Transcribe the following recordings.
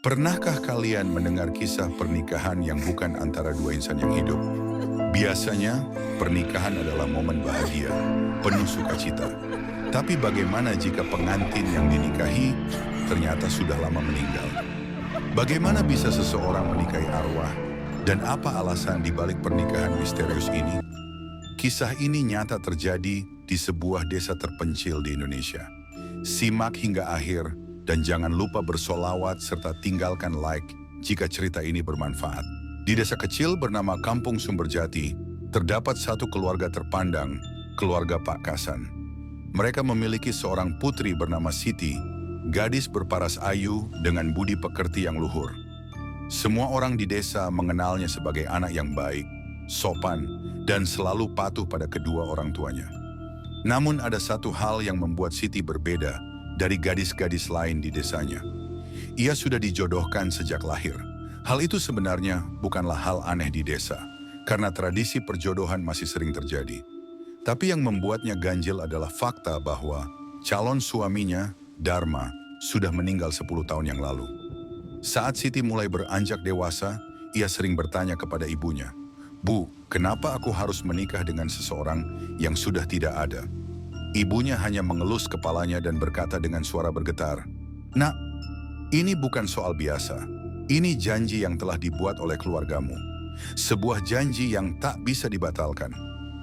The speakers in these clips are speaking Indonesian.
Pernahkah kalian mendengar kisah pernikahan yang bukan antara dua insan yang hidup? Biasanya, pernikahan adalah momen bahagia, penuh sukacita. Tapi bagaimana jika pengantin yang dinikahi ternyata sudah lama meninggal? Bagaimana bisa seseorang menikahi arwah? Dan apa alasan di balik pernikahan misterius ini? Kisah ini nyata terjadi di sebuah desa terpencil di Indonesia. Simak hingga akhir dan jangan lupa bersolawat serta tinggalkan like jika cerita ini bermanfaat. Di desa kecil bernama Kampung Sumberjati, terdapat satu keluarga terpandang, keluarga Pak Kasan. Mereka memiliki seorang putri bernama Siti, gadis berparas ayu dengan budi pekerti yang luhur. Semua orang di desa mengenalnya sebagai anak yang baik, sopan, dan selalu patuh pada kedua orang tuanya. Namun ada satu hal yang membuat Siti berbeda dari gadis-gadis lain di desanya. Ia sudah dijodohkan sejak lahir. Hal itu sebenarnya bukanlah hal aneh di desa, karena tradisi perjodohan masih sering terjadi. Tapi yang membuatnya ganjil adalah fakta bahwa calon suaminya, Dharma, sudah meninggal 10 tahun yang lalu. Saat Siti mulai beranjak dewasa, ia sering bertanya kepada ibunya, "Bu, kenapa aku harus menikah dengan seseorang yang sudah tidak ada?" Ibunya hanya mengelus kepalanya dan berkata dengan suara bergetar, "Nak, ini bukan soal biasa. Ini janji yang telah dibuat oleh keluargamu. Sebuah janji yang tak bisa dibatalkan."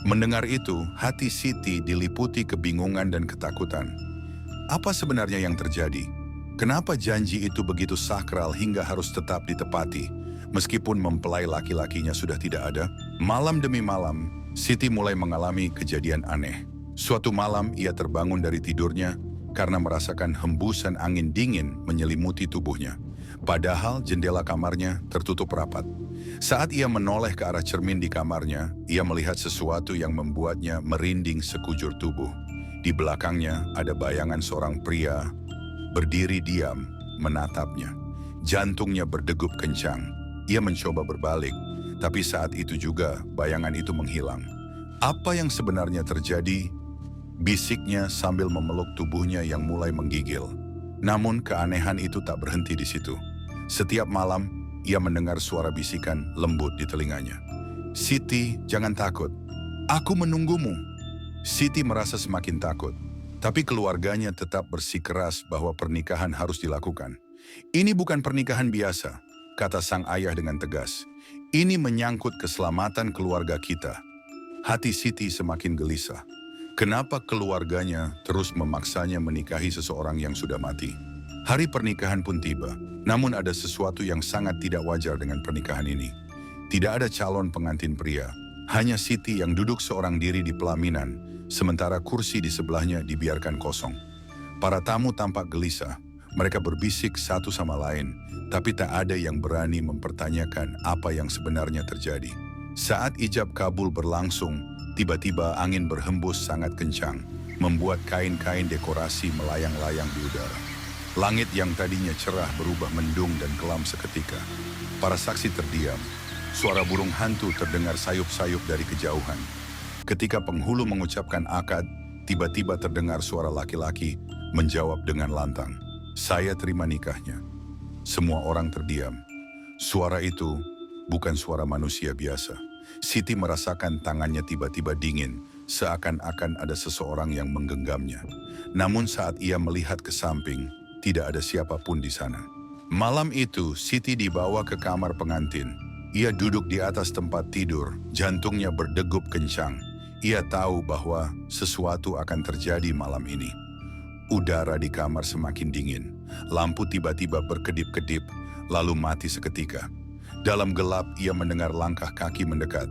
Mendengar itu, hati Siti diliputi kebingungan dan ketakutan. Apa sebenarnya yang terjadi? Kenapa janji itu begitu sakral hingga harus tetap ditepati, meskipun mempelai laki-lakinya sudah tidak ada? Malam demi malam, Siti mulai mengalami kejadian aneh. Suatu malam ia terbangun dari tidurnya karena merasakan hembusan angin dingin menyelimuti tubuhnya. Padahal jendela kamarnya tertutup rapat. Saat ia menoleh ke arah cermin di kamarnya, ia melihat sesuatu yang membuatnya merinding sekujur tubuh. Di belakangnya ada bayangan seorang pria berdiri diam menatapnya. Jantungnya berdegup kencang. Ia mencoba berbalik, tapi saat itu juga bayangan itu menghilang. Apa yang sebenarnya terjadi? Bisiknya sambil memeluk tubuhnya yang mulai menggigil. Namun keanehan itu tak berhenti di situ. Setiap malam, ia mendengar suara bisikan lembut di telinganya. "Siti, jangan takut. Aku menunggumu." Siti merasa semakin takut, tapi keluarganya tetap bersikeras bahwa pernikahan harus dilakukan. "Ini bukan pernikahan biasa," kata sang ayah dengan tegas. "Ini menyangkut keselamatan keluarga kita." Hati Siti semakin gelisah. Kenapa keluarganya terus memaksanya menikahi seseorang yang sudah mati? Hari pernikahan pun tiba, namun ada sesuatu yang sangat tidak wajar dengan pernikahan ini. Tidak ada calon pengantin pria, hanya Siti yang duduk seorang diri di pelaminan, sementara kursi di sebelahnya dibiarkan kosong. Para tamu tampak gelisah, mereka berbisik satu sama lain, tapi tak ada yang berani mempertanyakan apa yang sebenarnya terjadi. Saat ijab kabul berlangsung, tiba-tiba angin berhembus sangat kencang, membuat kain-kain dekorasi melayang-layang di udara. Langit yang tadinya cerah berubah mendung dan kelam seketika. Para saksi terdiam. Suara burung hantu terdengar sayup-sayup dari kejauhan. Ketika penghulu mengucapkan akad, tiba-tiba terdengar suara laki-laki menjawab dengan lantang, "Saya terima nikahnya." Semua orang terdiam. Suara itu bukan suara manusia biasa. Siti merasakan tangannya tiba-tiba dingin, seakan-akan ada seseorang yang menggenggamnya. Namun saat ia melihat ke samping, tidak ada siapapun di sana. Malam itu, Siti dibawa ke kamar pengantin. Ia duduk di atas tempat tidur, jantungnya berdegup kencang. Ia tahu bahwa sesuatu akan terjadi malam ini. Udara di kamar semakin dingin. Lampu tiba-tiba berkedip-kedip, lalu mati seketika. Dalam gelap, ia mendengar langkah kaki mendekat.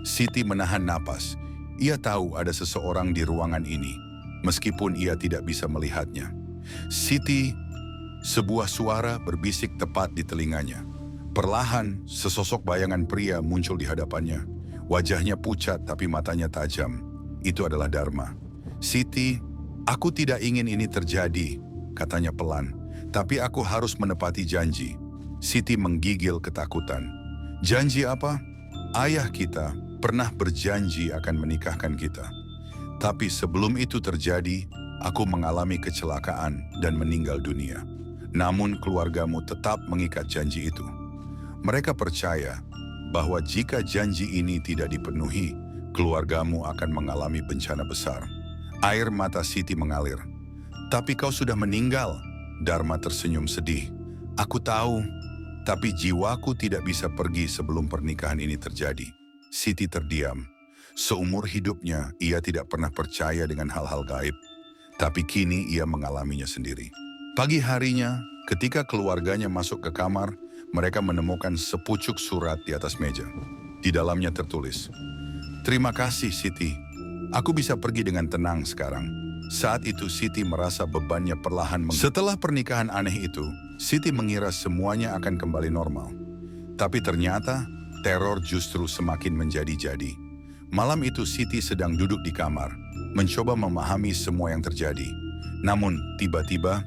Siti menahan napas. Ia tahu ada seseorang di ruangan ini, meskipun ia tidak bisa melihatnya. "Siti," sebuah suara berbisik tepat di telinganya. Perlahan, sesosok bayangan pria muncul di hadapannya. Wajahnya pucat tapi matanya tajam. Itu adalah Dharma. "Siti, aku tidak ingin ini terjadi," katanya pelan. "Tapi aku harus menepati janji." Siti menggigil ketakutan. "Janji apa?" "Ayah kita pernah berjanji akan menikahkan kita. Tapi sebelum itu terjadi, aku mengalami kecelakaan dan meninggal dunia. Namun keluargamu tetap mengikat janji itu. Mereka percaya bahwa jika janji ini tidak dipenuhi, keluargamu akan mengalami bencana besar. Air mata Siti mengalir. Tapi kau sudah meninggal. Dharma tersenyum sedih. Aku tahu, tapi jiwaku tidak bisa pergi sebelum pernikahan ini terjadi. Siti terdiam. Seumur hidupnya, ia tidak pernah percaya dengan hal-hal gaib. Tapi kini ia mengalaminya sendiri. Pagi harinya, ketika keluarganya masuk ke kamar, mereka menemukan sepucuk surat di atas meja. Di dalamnya tertulis, "Terima kasih Siti, aku bisa pergi dengan tenang sekarang." Saat itu Siti merasa bebannya perlahan Setelah pernikahan aneh itu, Siti mengira semuanya akan kembali normal. Tapi ternyata teror justru semakin menjadi-jadi. Malam itu Siti sedang duduk di kamar, mencoba memahami semua yang terjadi. Namun tiba-tiba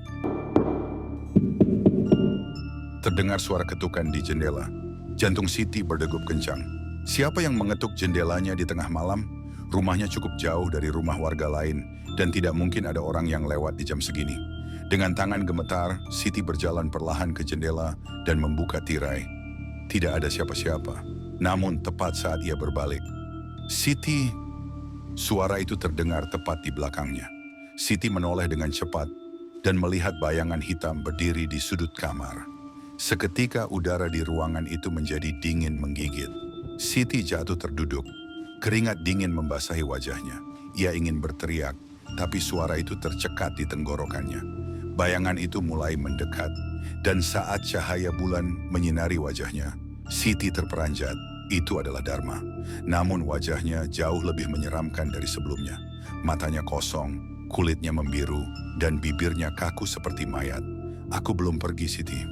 terdengar suara ketukan di jendela. Jantung Siti berdegup kencang. Siapa yang mengetuk jendelanya di tengah malam? Rumahnya cukup jauh dari rumah warga lain dan tidak mungkin ada orang yang lewat di jam segini. Dengan tangan gemetar, Siti berjalan perlahan ke jendela dan membuka tirai. Tidak ada siapa-siapa. Namun tepat saat ia berbalik, "Siti!" Suara itu terdengar tepat di belakangnya. Siti menoleh dengan cepat dan melihat bayangan hitam berdiri di sudut kamar. Seketika udara di ruangan itu menjadi dingin menggigit. Siti jatuh terduduk. Keringat dingin membasahi wajahnya. Ia ingin berteriak, tapi suara itu tercekat di tenggorokannya. Bayangan itu mulai mendekat, dan saat cahaya bulan menyinari wajahnya, Siti terperanjat. Itu adalah Dharma. Namun wajahnya jauh lebih menyeramkan dari sebelumnya. Matanya kosong, kulitnya membiru, dan bibirnya kaku seperti mayat. "Aku belum pergi, Siti."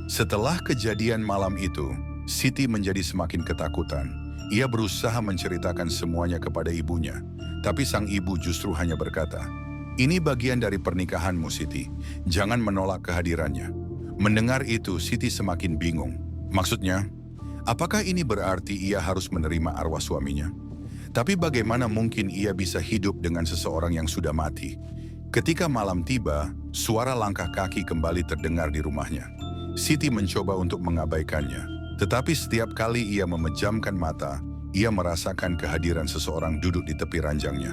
Setelah kejadian malam itu, Siti menjadi semakin ketakutan. Ia berusaha menceritakan semuanya kepada ibunya, tapi sang ibu justru hanya berkata, "Ini bagian dari pernikahanmu, Siti. Jangan menolak kehadirannya." Mendengar itu, Siti semakin bingung. Maksudnya, apakah ini berarti ia harus menerima arwah suaminya? Tapi bagaimana mungkin ia bisa hidup dengan seseorang yang sudah mati? Ketika malam tiba, suara langkah kaki kembali terdengar di rumahnya. Siti mencoba untuk mengabaikannya, tetapi setiap kali ia memejamkan mata, ia merasakan kehadiran seseorang duduk di tepi ranjangnya.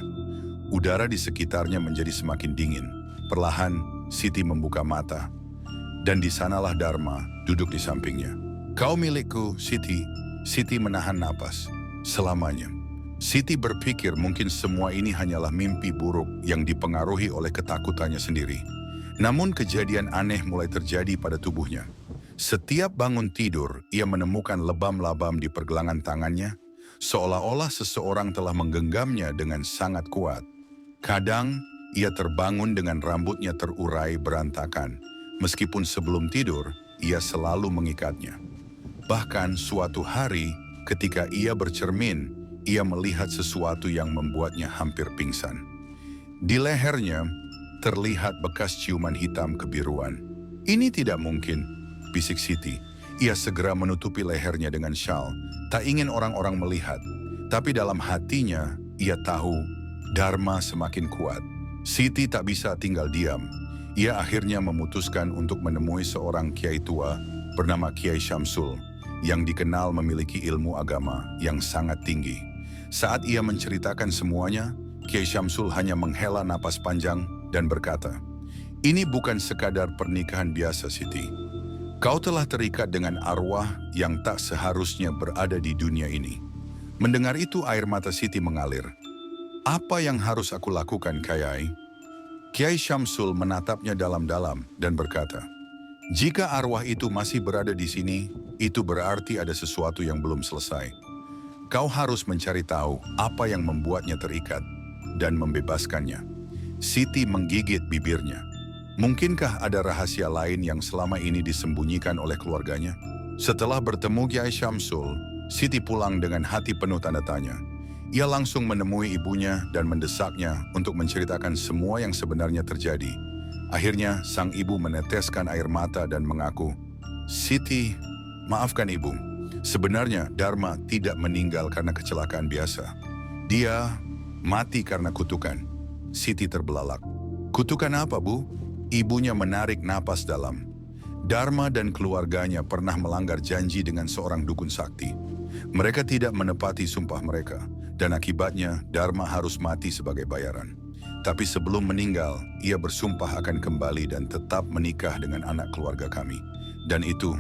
Udara di sekitarnya menjadi semakin dingin. Perlahan, Siti membuka mata, dan di sanalah Dharma duduk di sampingnya. "Kau milikku, Siti." Siti menahan napas. Selamanya. Siti berpikir mungkin semua ini hanyalah mimpi buruk yang dipengaruhi oleh ketakutannya sendiri. Namun kejadian aneh mulai terjadi pada tubuhnya. Setiap bangun tidur, ia menemukan lebam-labam di pergelangan tangannya, seolah-olah seseorang telah menggenggamnya dengan sangat kuat. Kadang, ia terbangun dengan rambutnya terurai berantakan. Meskipun sebelum tidur, ia selalu mengikatnya. Bahkan suatu hari, ketika ia bercermin, ia melihat sesuatu yang membuatnya hampir pingsan. Di lehernya, terlihat bekas ciuman hitam kebiruan. "Ini tidak mungkin," bisik Siti. Ia segera menutupi lehernya dengan syal, tak ingin orang-orang melihat. Tapi dalam hatinya, ia tahu Dharma semakin kuat. Siti tak bisa tinggal diam. Ia akhirnya memutuskan untuk menemui seorang kiai tua bernama Kiai Syamsul, yang dikenal memiliki ilmu agama yang sangat tinggi. Saat ia menceritakan semuanya, Kiai Syamsul hanya menghela napas panjang dan berkata, "Ini bukan sekadar pernikahan biasa, Siti. Kau telah terikat dengan arwah yang tak seharusnya berada di dunia ini." Mendengar itu air mata Siti mengalir. "Apa yang harus aku lakukan, Kiai?" Kiai Syamsul menatapnya dalam-dalam dan berkata, "Jika arwah itu masih berada di sini, itu berarti ada sesuatu yang belum selesai. Kau harus mencari tahu apa yang membuatnya terikat dan membebaskannya." Siti menggigit bibirnya. Mungkinkah ada rahasia lain yang selama ini disembunyikan oleh keluarganya? Setelah bertemu Kiai Syamsul, Siti pulang dengan hati penuh tanda tanya. Ia langsung menemui ibunya dan mendesaknya untuk menceritakan semua yang sebenarnya terjadi. Akhirnya, sang ibu meneteskan air mata dan mengaku, "Siti, maafkan ibu. Sebenarnya Dharma tidak meninggal karena kecelakaan biasa. Dia mati karena kutukan." Siti terbelalak. Kutukan apa, Bu? Ibunya menarik napas dalam. Dharma dan keluarganya pernah melanggar janji dengan seorang dukun sakti. Mereka tidak menepati sumpah mereka, dan akibatnya Dharma harus mati sebagai bayaran. Tapi sebelum meninggal, ia bersumpah akan kembali dan tetap menikah dengan anak keluarga kami. Dan itu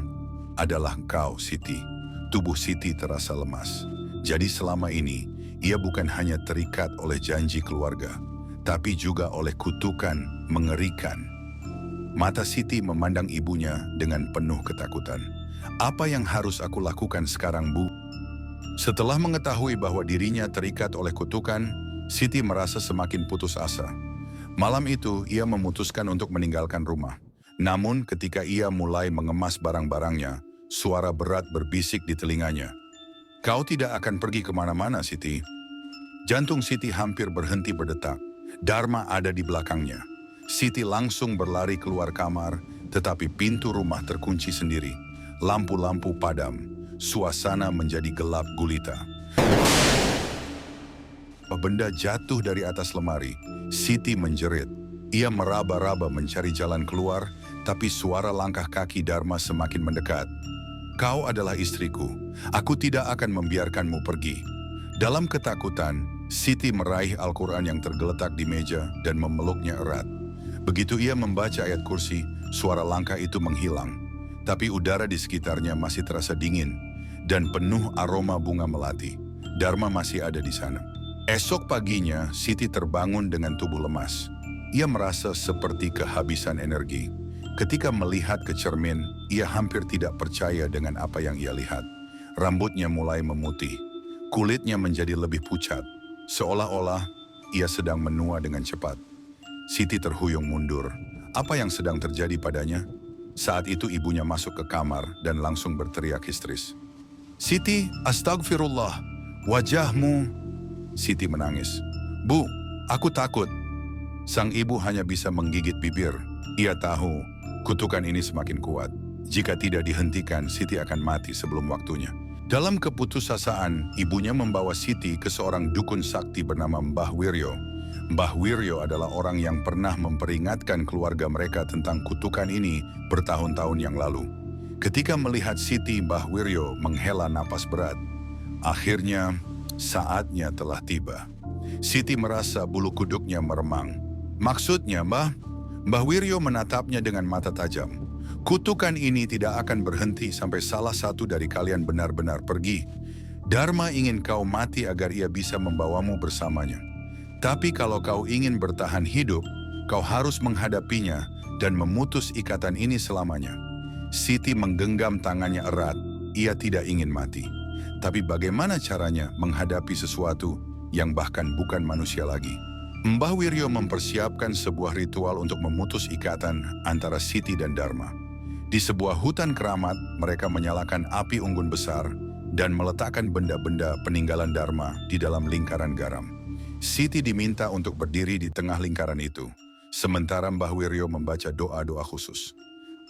adalah kau, Siti. Tubuh Siti terasa lemas. Jadi selama ini, ia bukan hanya terikat oleh janji keluarga, tapi juga oleh kutukan mengerikan. Mata Siti memandang ibunya dengan penuh ketakutan. Apa yang harus aku lakukan sekarang, Bu? Setelah mengetahui bahwa dirinya terikat oleh kutukan, Siti merasa semakin putus asa. Malam itu, ia memutuskan untuk meninggalkan rumah. Namun ketika ia mulai mengemas barang-barangnya, suara berat berbisik di telinganya. Kau tidak akan pergi kemana-mana, Siti. Jantung Siti hampir berhenti berdetak. Dharma ada di belakangnya. Siti langsung berlari keluar kamar, tetapi pintu rumah terkunci sendiri. Lampu-lampu padam, suasana menjadi gelap gulita. Benda jatuh dari atas lemari. Siti menjerit. Ia meraba-raba mencari jalan keluar, tapi suara langkah kaki Dharma semakin mendekat. Kau adalah istriku. Aku tidak akan membiarkanmu pergi. Dalam ketakutan, Siti meraih Al-Quran yang tergeletak di meja dan memeluknya erat. Begitu ia membaca ayat kursi, suara langkah itu menghilang. Tapi udara di sekitarnya masih terasa dingin dan penuh aroma bunga melati. Dharma masih ada di sana. Esok paginya, Siti terbangun dengan tubuh lemas. Ia merasa seperti kehabisan energi. Ketika melihat ke cermin, ia hampir tidak percaya dengan apa yang ia lihat. Rambutnya mulai memutih. Kulitnya menjadi lebih pucat. Seolah-olah ia sedang menua dengan cepat. Siti terhuyung mundur. Apa yang sedang terjadi padanya? Saat itu ibunya masuk ke kamar dan langsung berteriak histeris. Siti, astagfirullah, wajahmu. Siti menangis. Bu, aku takut. Sang ibu hanya bisa menggigit bibir. Ia tahu kutukan ini semakin kuat. Jika tidak dihentikan, Siti akan mati sebelum waktunya. Dalam keputusasaan, ibunya membawa Siti ke seorang dukun sakti bernama Mbah Wiryo. Mbah Wiryo adalah orang yang pernah memperingatkan keluarga mereka tentang kutukan ini bertahun-tahun yang lalu. Ketika melihat Siti, Mbah Wiryo menghela napas berat. Akhirnya, saatnya telah tiba. Siti merasa bulu kuduknya meremang. Maksudnya, Mbah? Mbah Wiryo menatapnya dengan mata tajam. Kutukan ini tidak akan berhenti sampai salah satu dari kalian benar-benar pergi. Dharma ingin kau mati agar ia bisa membawamu bersamanya. Tapi kalau kau ingin bertahan hidup, kau harus menghadapinya dan memutus ikatan ini selamanya. Siti menggenggam tangannya erat. Ia tidak ingin mati. Tapi bagaimana caranya menghadapi sesuatu yang bahkan bukan manusia lagi? Mbah Wiryo mempersiapkan sebuah ritual untuk memutus ikatan antara Siti dan Dharma. Di sebuah hutan keramat, mereka menyalakan api unggun besar dan meletakkan benda-benda peninggalan Dharma di dalam lingkaran garam. Siti diminta untuk berdiri di tengah lingkaran itu, sementara Mbah Wiryo membaca doa-doa khusus.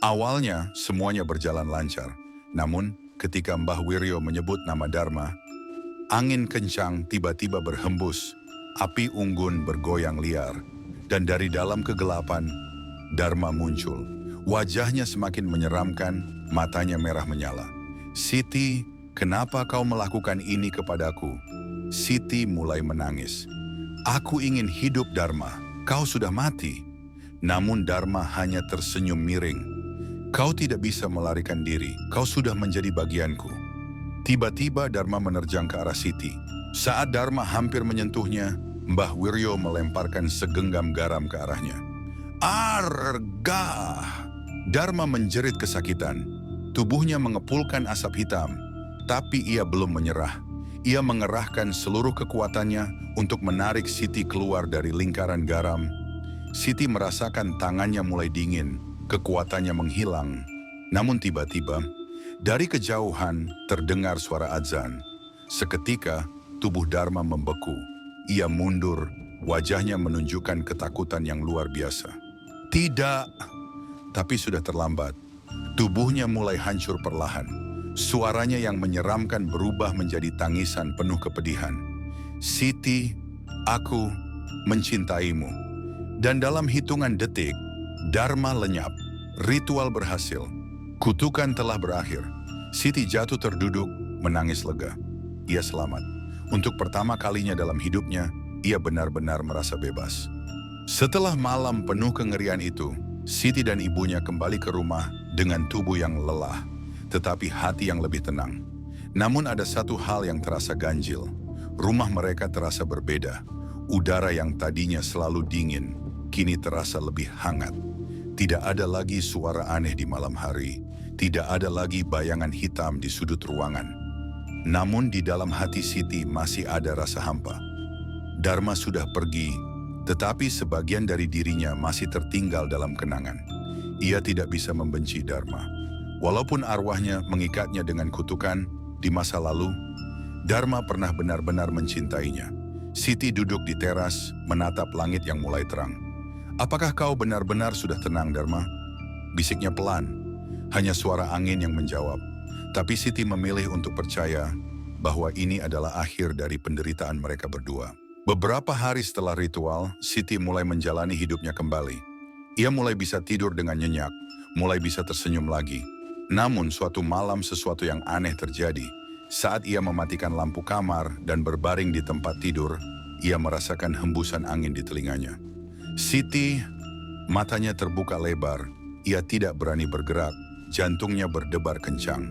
Awalnya, semuanya berjalan lancar. Namun, ketika Mbah Wiryo menyebut nama Dharma, angin kencang tiba-tiba berhembus, api unggun bergoyang liar, dan dari dalam kegelapan, Dharma muncul. Wajahnya semakin menyeramkan, matanya merah menyala. Siti, kenapa kau melakukan ini kepadaku? Siti mulai menangis. Aku ingin hidup, Dharma. Kau sudah mati. Namun Dharma hanya tersenyum miring. Kau tidak bisa melarikan diri. Kau sudah menjadi bagianku. Tiba-tiba Dharma menerjang ke arah Siti. Saat Dharma hampir menyentuhnya, Mbah Wiryo melemparkan segenggam garam ke arahnya. Arga! Dharma menjerit kesakitan. Tubuhnya mengepulkan asap hitam. Tapi ia belum menyerah. Ia mengerahkan seluruh kekuatannya untuk menarik Siti keluar dari lingkaran garam. Siti merasakan tangannya mulai dingin, kekuatannya menghilang. Namun tiba-tiba, dari kejauhan terdengar suara azan. Seketika, tubuh Dharma membeku. Ia mundur, wajahnya menunjukkan ketakutan yang luar biasa. Tidak, tapi sudah terlambat. Tubuhnya mulai hancur perlahan. Suaranya yang menyeramkan berubah menjadi tangisan penuh kepedihan. Siti, aku mencintaimu. Dan dalam hitungan detik, Dharma lenyap. Ritual berhasil. Kutukan telah berakhir. Siti jatuh terduduk, menangis lega. Ia selamat. Untuk pertama kalinya dalam hidupnya, ia benar-benar merasa bebas. Setelah malam penuh kengerian itu, Siti dan ibunya kembali ke rumah dengan tubuh yang lelah, tetapi hati yang lebih tenang. Namun ada satu hal yang terasa ganjil. Rumah mereka terasa berbeda. Udara yang tadinya selalu dingin, kini terasa lebih hangat. Tidak ada lagi suara aneh di malam hari. Tidak ada lagi bayangan hitam di sudut ruangan. Namun di dalam hati Siti masih ada rasa hampa. Dharma sudah pergi, tetapi sebagian dari dirinya masih tertinggal dalam kenangan. Ia tidak bisa membenci Dharma. Walaupun arwahnya mengikatnya dengan kutukan, di masa lalu, Dharma pernah benar-benar mencintainya. Siti duduk di teras, menatap langit yang mulai terang. "Apakah kau benar-benar sudah tenang, Dharma?" Bisiknya pelan, hanya suara angin yang menjawab. Tapi Siti memilih untuk percaya bahwa ini adalah akhir dari penderitaan mereka berdua. Beberapa hari setelah ritual, Siti mulai menjalani hidupnya kembali. Ia mulai bisa tidur dengan nyenyak, mulai bisa tersenyum lagi. Namun suatu malam sesuatu yang aneh terjadi. Saat ia mematikan lampu kamar dan berbaring di tempat tidur, ia merasakan hembusan angin di telinganya. Siti, matanya terbuka lebar, ia tidak berani bergerak, jantungnya berdebar kencang.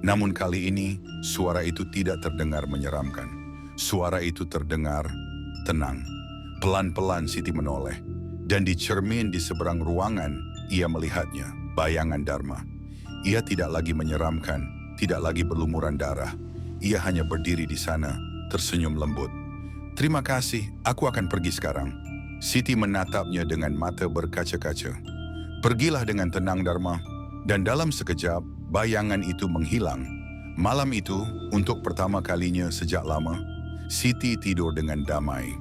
Namun kali ini, suara itu tidak terdengar menyeramkan. Suara itu terdengar tenang. Pelan-pelan Siti menoleh, dan di cermin di seberang ruangan, ia melihatnya, bayangan Dharma. Ia tidak lagi menyeramkan, tidak lagi berlumuran darah. Ia hanya berdiri di sana, tersenyum lembut. "Terima kasih, aku akan pergi sekarang." Siti menatapnya dengan mata berkaca-kaca. "Pergilah dengan tenang, Dharma." Dan dalam sekejap, bayangan itu menghilang. Malam itu, untuk pertama kalinya sejak lama, Siti tidur dengan damai.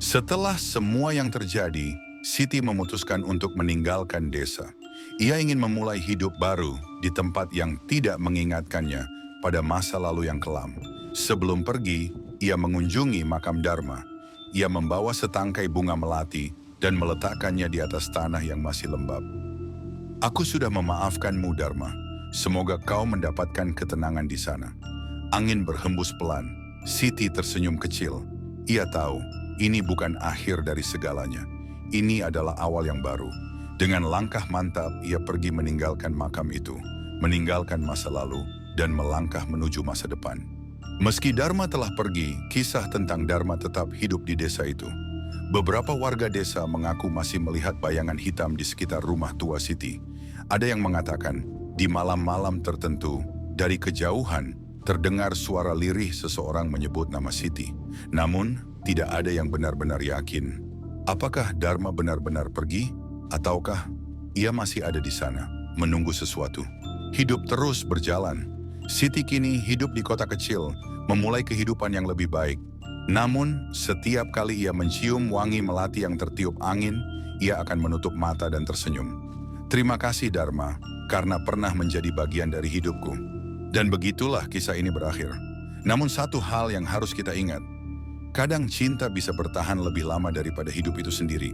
Setelah semua yang terjadi, Siti memutuskan untuk meninggalkan desa. Ia ingin memulai hidup baru di tempat yang tidak mengingatkannya pada masa lalu yang kelam. Sebelum pergi, ia mengunjungi makam Dharma. Ia membawa setangkai bunga melati dan meletakkannya di atas tanah yang masih lembab. "Aku sudah memaafkanmu, Dharma. Semoga kau mendapatkan ketenangan di sana." Angin berhembus pelan. Siti tersenyum kecil. Ia tahu, ini bukan akhir dari segalanya. Ini adalah awal yang baru. Dengan langkah mantap, ia pergi meninggalkan makam itu, meninggalkan masa lalu, dan melangkah menuju masa depan. Meski Dharma telah pergi, kisah tentang Dharma tetap hidup di desa itu. Beberapa warga desa mengaku masih melihat bayangan hitam di sekitar rumah tua Siti. Ada yang mengatakan, di malam-malam tertentu, dari kejauhan, terdengar suara lirih seseorang menyebut nama Siti. Namun, tidak ada yang benar-benar yakin. Apakah Dharma benar-benar pergi? Ataukah ia masih ada di sana, menunggu sesuatu? Hidup terus berjalan. Siti kini hidup di kota kecil, memulai kehidupan yang lebih baik. Namun, setiap kali ia mencium wangi melati yang tertiup angin, ia akan menutup mata dan tersenyum. "Terima kasih Dharma, karena pernah menjadi bagian dari hidupku." Dan begitulah kisah ini berakhir. Namun satu hal yang harus kita ingat, kadang cinta bisa bertahan lebih lama daripada hidup itu sendiri.